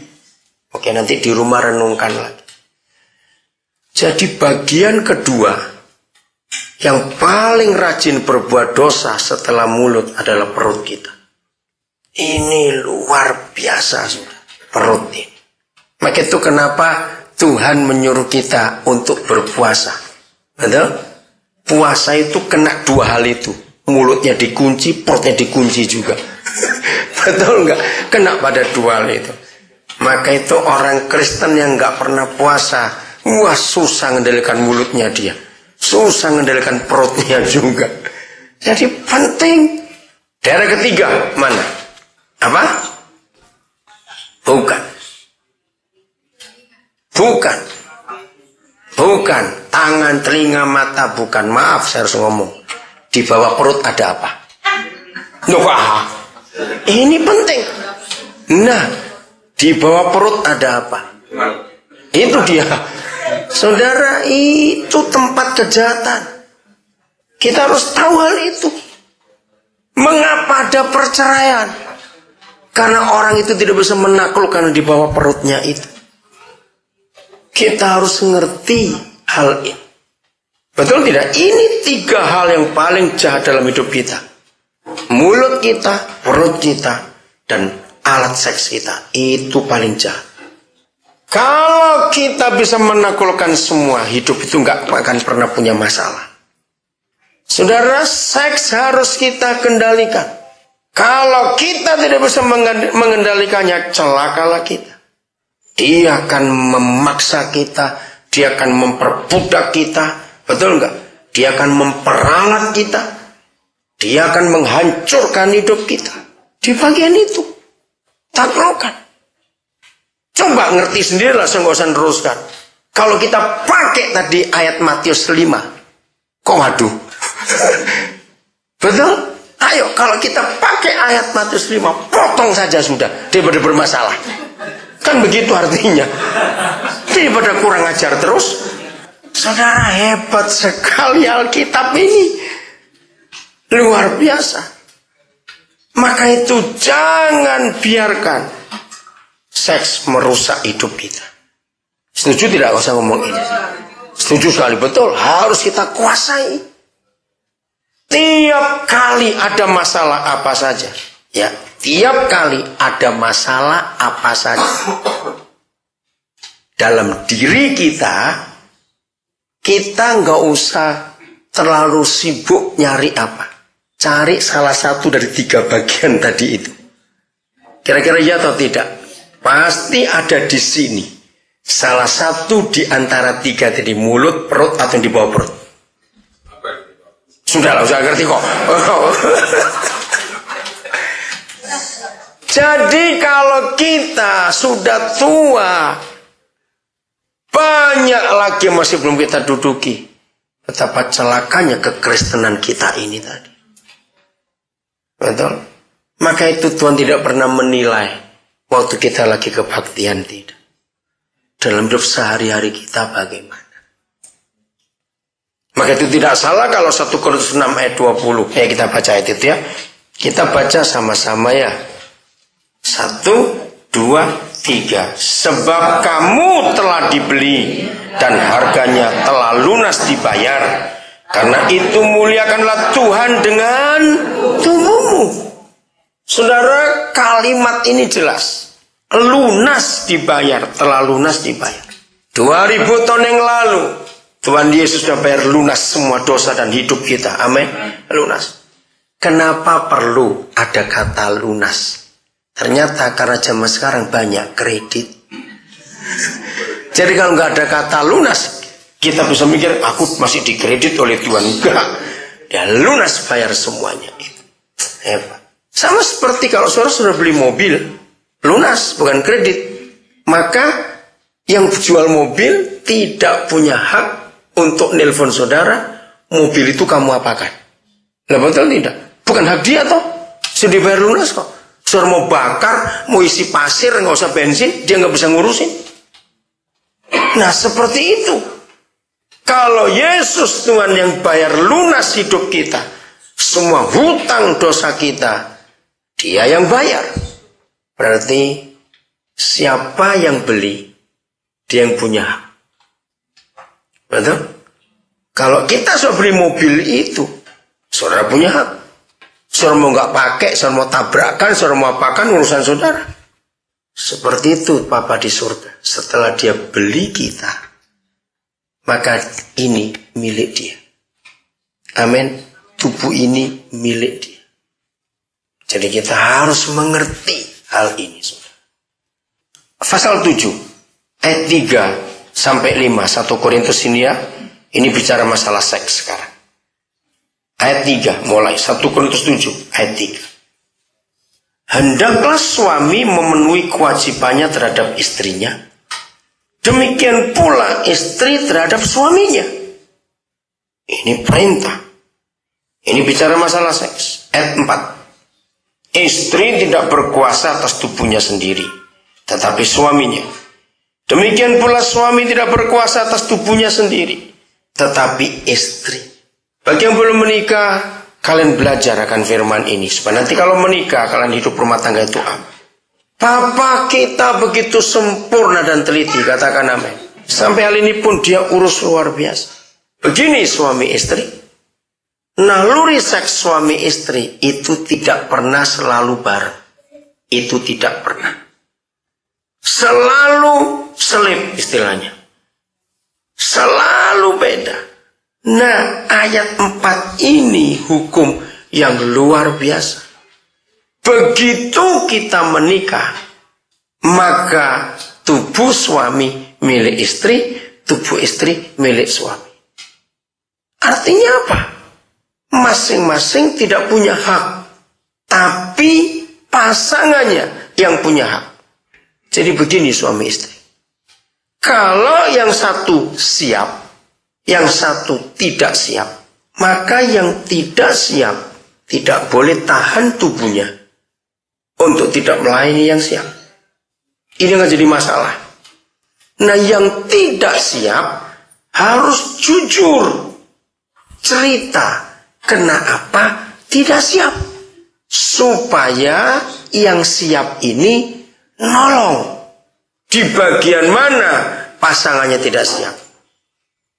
Oke, nanti di rumah renungkan lagi. Jadi bagian kedua, yang paling rajin berbuat dosa setelah mulut adalah perut kita. Ini luar biasa, saudara. Perut ini. Maka itu kenapa Tuhan menyuruh kita untuk berpuasa. Betul? Puasa itu kena dua hal itu. Mulutnya dikunci, perutnya dikunci juga. Betul nggak? Kena pada dua hal itu. Maka itu orang Kristen yang nggak pernah puasa, wah susah mengendalikan mulutnya dia. Susah mengendalikan perutnya juga. Jadi penting. Daerah ketiga mana? Apa? Bukan. tangan, telinga, mata. Bukan, maaf saya harus ngomong. Di bawah perut ada apa? Loh, ini penting. Nah, di bawah perut ada apa? Itu dia. Saudara, itu tempat kejahatan. Kita harus tahu hal itu. Mengapa ada perceraian? Karena orang itu tidak bisa menaklukkan di bawah perutnya itu. Kita harus mengerti hal ini. Betul tidak? Ini 3 hal yang paling jahat dalam hidup kita. Mulut kita, perut kita, dan alat seks kita. Itu paling jahat. Kalau kita bisa menaklukkan semua, hidup itu nggak akan pernah punya masalah. Saudara, seks harus kita kendalikan. Kalau kita tidak bisa mengendalikannya, celakalah kita. Dia akan memaksa kita, dia akan memperbudak kita. Betul enggak? Dia akan memperalat kita. Dia akan menghancurkan hidup kita. Di bagian itu. Taklukkan. Coba ngerti sendiri langsung, gak usah teruskan. Kalau kita pakai tadi ayat Matius 5. Kok waduh? Betul? Ayo, kalau kita pakai ayat Matius 5, potong saja sudah. Daripada bermasalah. Kan begitu artinya. Daripada kurang ajar terus. Saudara, hebat sekali Alkitab ini. Luar biasa. Maka itu jangan biarkan seks merusak hidup kita. Setuju tidak? Gak usah ngomong ini. Setuju sekali, betul. Harus kita kuasai. Tiap kali ada masalah apa saja. Ya, tiap kali ada masalah apa saja. Dalam diri kita nggak usah terlalu sibuk nyari apa. Cari salah satu dari 3 bagian tadi itu. Kira-kira ya atau tidak? Pasti ada di sini. Salah satu di antara 3 tadi, mulut, perut, atau di bawah perut. Sudah lah, usah ngerti kok. Jadi kalau kita sudah tua, banyak lagi masih belum kita duduki. Betapa celakanya kekristenan kita ini tadi. Betul? Maka itu Tuhan tidak pernah menilai waktu kita lagi kebaktian, tidak. Dalam hidup sehari-hari kita bagaimana. Maka itu tidak salah kalau 1 Korintus 6 ayat 20. Ya, kita baca ayat itu ya. Kita baca sama-sama ya. 1, 2, 3. Sebab kamu telah dibeli dan harganya telah lunas dibayar. Karena itu muliakanlah Tuhan dengan tubuhmu. Saudara, kalimat ini jelas. Lunas dibayar, telah lunas dibayar. 2000 tahun yang lalu Tuhan Yesus sudah bayar lunas semua dosa dan hidup kita. Amin. Lunas. Kenapa perlu ada kata lunas? Ternyata karena zaman sekarang banyak kredit. Jadi kalau nggak ada kata lunas, kita bisa mikir aku masih dikredit oleh Tuhan. Enggak. Ya lunas bayar semuanya. Hebat. Sama seperti kalau saudara sudah beli mobil, lunas bukan kredit. Maka yang jual mobil tidak punya hak untuk nelpon saudara, mobil itu kamu apakan? Lah betul tidak? Bukan hak dia toh. Sudah dibayar lunas kok. Saudara mau bakar, mau isi pasir, nggak usah bensin, dia nggak bisa ngurusin. Nah seperti itu. Kalau Yesus Tuhan yang bayar lunas hidup kita, semua hutang dosa kita, Dia yang bayar. Berarti siapa yang beli, dia yang punya hak. Betul? Kalau kita sudah beli mobil itu, saudara punya hak. Saudara mau nggak pakai, saudara mau tabrakan, saudara mau apakan, urusan saudara. Seperti itu Bapa di surga. Setelah dia beli kita, maka ini milik dia. Amin. Tubuh ini milik dia. Jadi kita harus mengerti hal ini. Pasal 7, ayat 3 sampai 5, 1 Korintus ini ya. Ini bicara masalah seks sekarang. Ayat 3 mulai, 1 Korintus 7, ayat 3. Hendaklah suami memenuhi kewajibannya terhadap istrinya. Demikian pula istri terhadap suaminya. Ini perintah. Ini bicara masalah seks. Ayat 4. Istri tidak berkuasa atas tubuhnya sendiri, tetapi suaminya. Demikian pula suami tidak berkuasa atas tubuhnya sendiri, tetapi istri. Bagi yang belum menikah, kalian belajar akan firman ini. Supaya nanti kalau menikah, kalian hidup rumah tangga itu aman. Papa kita begitu sempurna dan teliti, katakan amin. Sampai hal ini pun dia urus luar biasa. Begini suami istri. Naluri seks suami istri itu tidak pernah selalu bareng. Itu tidak pernah. Selalu selip istilahnya. Selalu beda. Nah, ayat 4 ini hukum yang luar biasa. Begitu kita menikah, maka tubuh suami milik istri, tubuh istri milik suami. Artinya apa? Masing-masing tidak punya hak, tapi pasangannya yang punya hak. Jadi begini suami istri. Kalau yang satu siap, yang satu tidak siap, maka yang tidak siap tidak boleh tahan tubuhnya untuk tidak melayani yang siap. Ini nggak jadi masalah. Nah, yang tidak siap harus jujur cerita kenapa tidak siap, supaya yang siap ini nolong di bagian mana pasangannya tidak siap,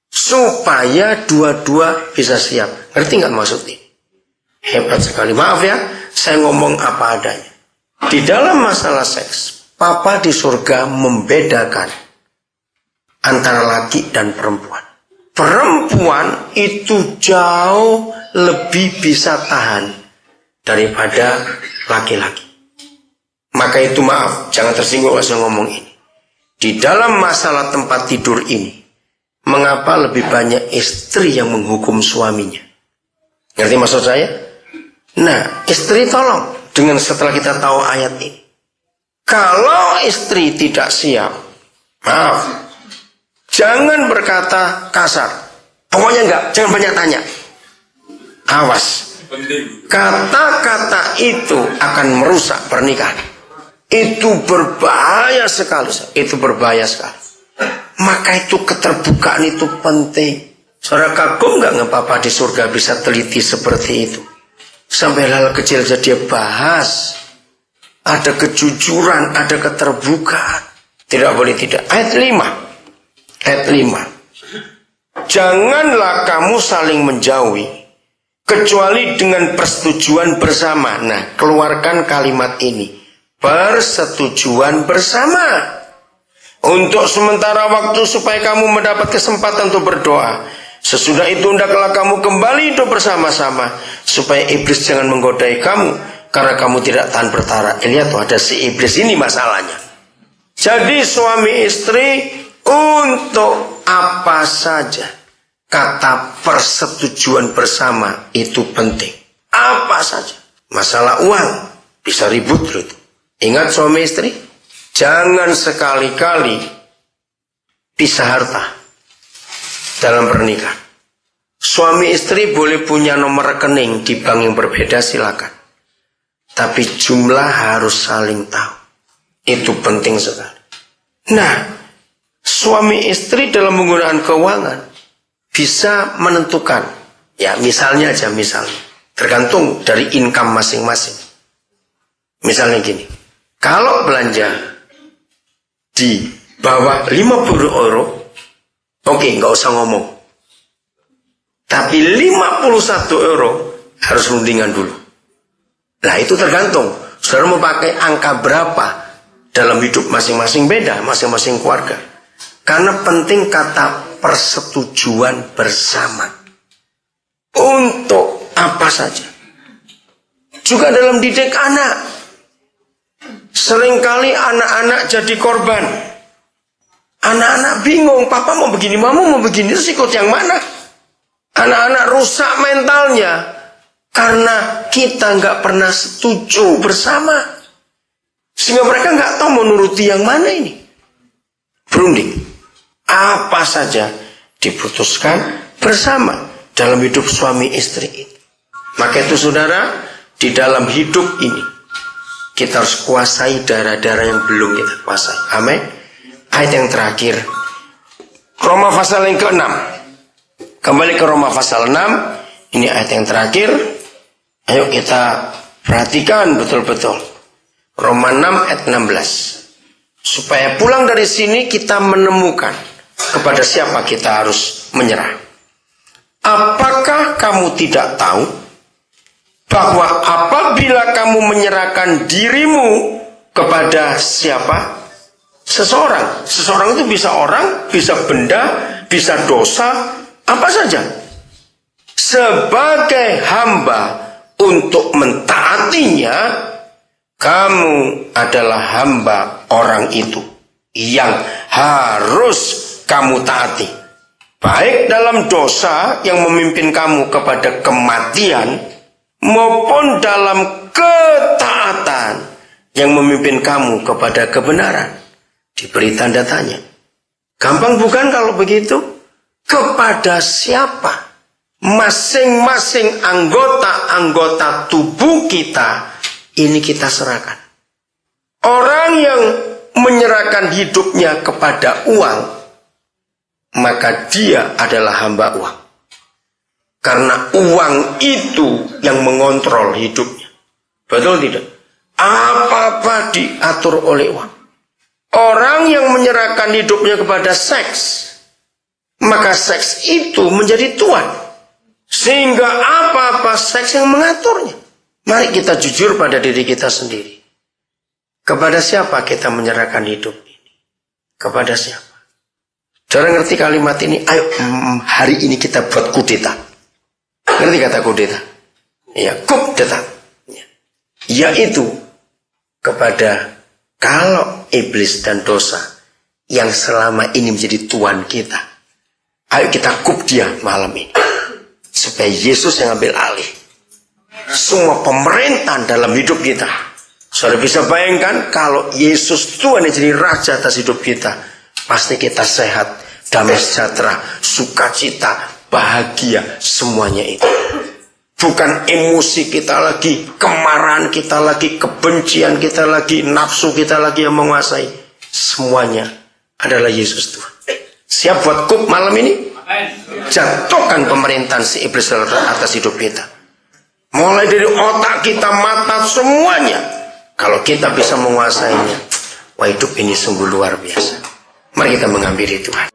supaya dua-dua bisa siap. Ngerti nggak maksudnya? Hebat sekali. Maaf ya, saya ngomong apa adanya. Di dalam masalah seks, Papa di surga membedakan antara laki dan perempuan. Perempuan itu jauh lebih bisa tahan daripada laki-laki. Maka itu maaf, jangan tersinggung kalau saya ngomong ini. Di dalam masalah tempat tidur ini, mengapa lebih banyak istri yang menghukum suaminya? Ngerti maksud saya? Nah, istri tolong dengan setelah kita tahu ayat ini. Kalau istri tidak siap, maaf, jangan berkata kasar. Pokoknya enggak, jangan banyak tanya. Awas. Kata-kata itu akan merusak pernikahan. Itu berbahaya sekali. Itu berbahaya sekali. Maka itu keterbukaan itu penting. Saudara kagum enggak Papa di surga bisa teliti seperti itu? Sampai hal kecil saja dia bahas. Ada kejujuran, ada keterbukaan. Tidak boleh tidak. Ayat 5. Ayat 5. Janganlah kamu saling menjauhi, kecuali dengan persetujuan bersama. Nah, keluarkan kalimat ini. Persetujuan bersama. Untuk sementara waktu supaya kamu mendapat kesempatan untuk berdoa. Sesudah itu hendaklah kamu kembali hidup bersama-sama. Supaya iblis jangan menggodai kamu. Karena kamu tidak tahan bertara. Lihat tuh ada si iblis ini masalahnya. Jadi suami istri untuk apa saja kata persetujuan bersama itu penting. Apa saja. Masalah uang bisa ribut loh itu. Ingat suami istri, jangan sekali-kali pisah harta dalam pernikahan. Suami istri boleh punya nomor rekening di bank yang berbeda, silakan. Tapi jumlah harus saling tahu. Itu penting sekali. Nah, suami istri dalam menggunakan keuangan bisa menentukan. Ya, misalnya aja, tergantung dari income masing-masing. Misalnya gini, kalau belanja di bawah 50 euro, oke, nggak usah ngomong. Tapi 51 euro harus rundingan dulu. Nah, itu tergantung. Saudara mau pakai angka berapa dalam hidup masing-masing beda, masing-masing keluarga. Karena penting kata persetujuan bersama. Untuk apa saja. Juga dalam didik anak. Seringkali anak-anak jadi korban. Anak-anak bingung, papa mau begini, mama mau begini, terus ikut yang mana? Anak-anak rusak mentalnya. Karena kita nggak pernah setuju bersama. Sehingga mereka nggak tahu mau nuruti yang mana ini. Berunding. Apa saja diputuskan bersama. dalam hidup suami istri ini. Maka itu saudara, di dalam hidup ini kita harus kuasai darah-darah yang belum kita kuasai. Amin. Ayat yang terakhir, Roma pasal yang ke-6. Kembali ke Roma pasal 6. Ini ayat yang terakhir. Ayo kita perhatikan betul-betul. Roma 6 ayat 16. Supaya pulang dari sini kita menemukan kepada siapa kita harus menyerah. Apakah kamu tidak tahu bahwa apabila kamu menyerahkan dirimu kepada siapa? Seseorang. Seseorang itu bisa orang, bisa benda, bisa dosa, apa saja. Sebagai hamba untuk mentaatinya, kamu adalah hamba orang itu yang harus kamu taati. Baik dalam dosa yang memimpin kamu kepada kematian, maupun dalam ketaatan yang memimpin kamu kepada kebenaran. Diberi tanda tanya. Gampang bukan kalau begitu? Kepada siapa? Masing-masing anggota-anggota tubuh kita ini kita serahkan. Orang yang menyerahkan hidupnya kepada uang, maka dia adalah hamba uang. Karena uang itu yang mengontrol hidupnya. Betul tidak? Apa-apa diatur oleh uang. Orang yang menyerahkan hidupnya kepada seks, maka seks itu menjadi tuan. Sehingga apa-apa seks yang mengaturnya. Mari kita jujur pada diri kita sendiri. Kepada siapa kita menyerahkan hidup ini? Kepada siapa? Saudara ngerti kalimat ini? Ayo hari ini kita buat kudeta. Ngerti kata kudeta? Ya, kudeta. Yaitu kepada kalau iblis dan dosa yang selama ini menjadi tuan kita. Ayo kita kup dia malam ini. Supaya Yesus yang ambil alih. Semua pemerintahan dalam hidup kita. Saudara bisa bayangkan kalau Yesus Tuhan yang jadi raja atas hidup kita. Pasti kita sehat, damai sejahtera, sukacita, bahagia, semuanya itu. Bukan emosi kita lagi, kemarahan kita lagi, kebencian kita lagi, nafsu kita lagi yang menguasai. Semuanya adalah Yesus Tuhan. Siap buat kup malam ini? Jatuhkan pemerintahan si iblis atas hidup kita. Mulai dari otak kita, mata, semuanya. Kalau kita bisa menguasainya, wah hidup ini sungguh luar biasa. Mari kita menghampiri Tuhan.